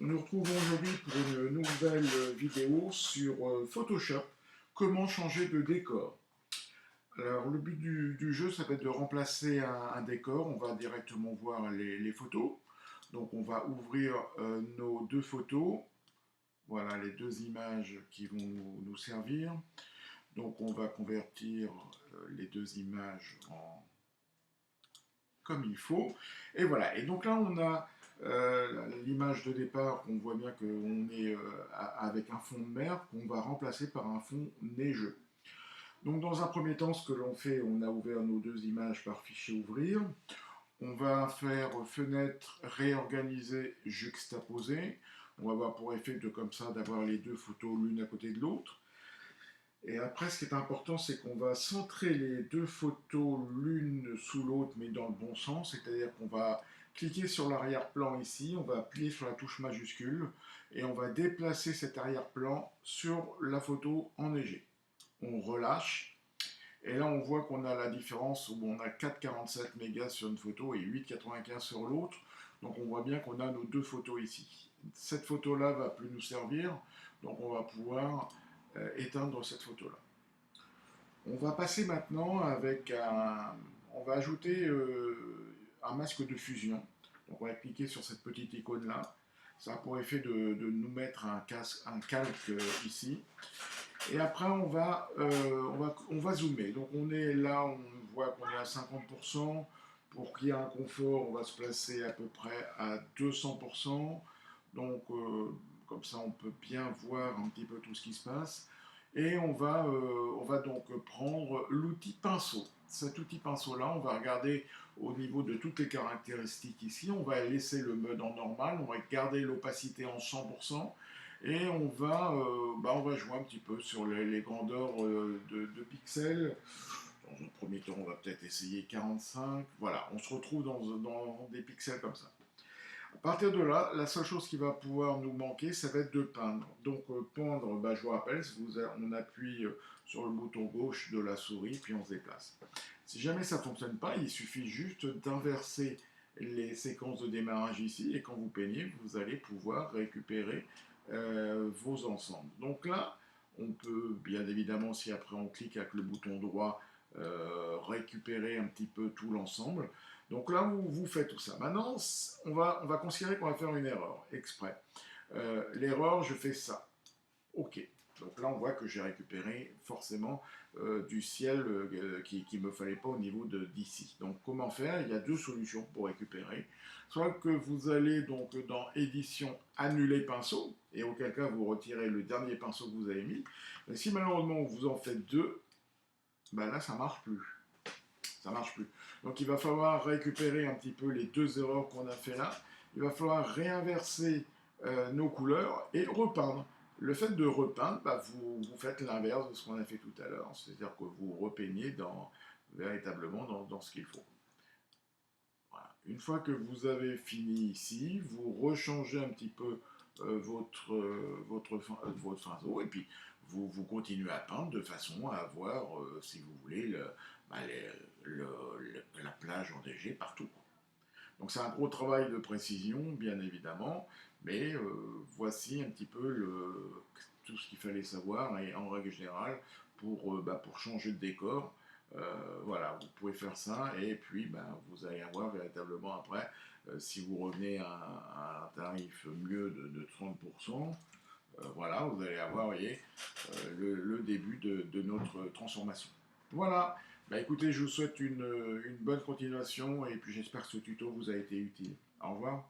Nous nous retrouvons aujourd'hui pour une nouvelle vidéo sur Photoshop, comment changer de décor. Alors le but du jeu, ça va être de remplacer un décor, on va directement voir les photos. Donc on va ouvrir nos deux photos, voilà les deux images qui vont nous servir. Donc on va convertir les deux images comme il faut. Et voilà, et donc là on a l'image de départ, on voit bien qu'on est avec un fond de mer qu'on va remplacer par un fond neigeux. Donc dans un premier temps, ce que l'on fait, on a ouvert nos deux images par fichier ouvrir. On va faire fenêtre réorganiser, juxtaposer. On va avoir pour effet de comme ça d'avoir les deux photos l'une à côté de l'autre. Et après, ce qui est important, c'est qu'on va centrer les deux photos l'une sous l'autre, mais dans le bon sens. C'est-à-dire qu'on va cliquer sur l'arrière-plan ici, on va appuyer sur la touche majuscule, et on va déplacer cet arrière-plan sur la photo enneigée. On relâche, et là on voit qu'on a la différence où on a 4,47 mégas sur une photo et 8,95 sur l'autre. Donc on voit bien qu'on a nos deux photos ici. Cette photo-là va plus nous servir, donc on va pouvoir éteindre cette photo-là. On va passer maintenant avec un... On va ajouter un masque de fusion. Donc on va cliquer sur cette petite icône-là. Ça a pour effet de nous mettre un calque ici. Et après, on va zoomer. Donc on est là, on voit qu'on est à 50%. Pour qu'il y ait un confort, on va se placer à peu près à 200%. Donc comme ça, on peut bien voir un petit peu tout ce qui se passe. Et on va donc prendre l'outil pinceau. Cet outil pinceau-là, on va regarder au niveau de toutes les caractéristiques ici. On va laisser le mode en normal, on va garder l'opacité en 100%. Et on va jouer un petit peu sur les grandeurs de pixels. Dans un premier temps, on va peut-être essayer 45. Voilà, on se retrouve dans des pixels comme ça. À partir de là, la seule chose qui va pouvoir nous manquer, ça va être de peindre. Donc peindre, je vous rappelle, on appuie sur le bouton gauche de la souris, puis on se déplace. Si jamais ça ne fonctionne pas, il suffit juste d'inverser les séquences de démarrage ici, et quand vous peignez, vous allez pouvoir récupérer vos ensembles. Donc là, on peut, bien évidemment, si après on clique avec le bouton droit, récupérer un petit peu tout l'ensemble. Donc là, vous faites tout ça. Maintenant, on va considérer qu'on va faire une erreur exprès. L'erreur, je fais ça. OK. Donc là, on voit que j'ai récupéré forcément du ciel qui ne me fallait pas au niveau d'ici. Donc comment faire? Il y a deux solutions pour récupérer. Soit que vous allez donc dans édition annuler pinceau, et auquel cas vous retirez le dernier pinceau que vous avez mis. Mais si malheureusement vous en faites deux, là ça marche plus. Ça marche plus. Donc il va falloir récupérer un petit peu les deux erreurs qu'on a fait là. Il va falloir réinverser nos couleurs et repeindre. Le fait de repeindre, vous faites l'inverse de ce qu'on a fait tout à l'heure. C'est-à-dire que vous repeignez véritablement dans ce qu'il faut. Voilà. Une fois que vous avez fini ici, vous rechangez un petit peu votre pinceau et puis vous continuez à peindre de façon à avoir, si vous voulez, la plage enneigée partout. Donc c'est un gros travail de précision, bien évidemment, mais voici un petit peu tout ce qu'il fallait savoir, et en règle générale, pour changer de décor, voilà, vous pouvez faire ça, et puis vous allez avoir véritablement après, si vous revenez à un tarif mieux de 30%, voilà, vous allez avoir, vous voyez, le début de notre transformation. Voilà, écoutez, je vous souhaite une bonne continuation, et puis j'espère que ce tuto vous a été utile. Au revoir.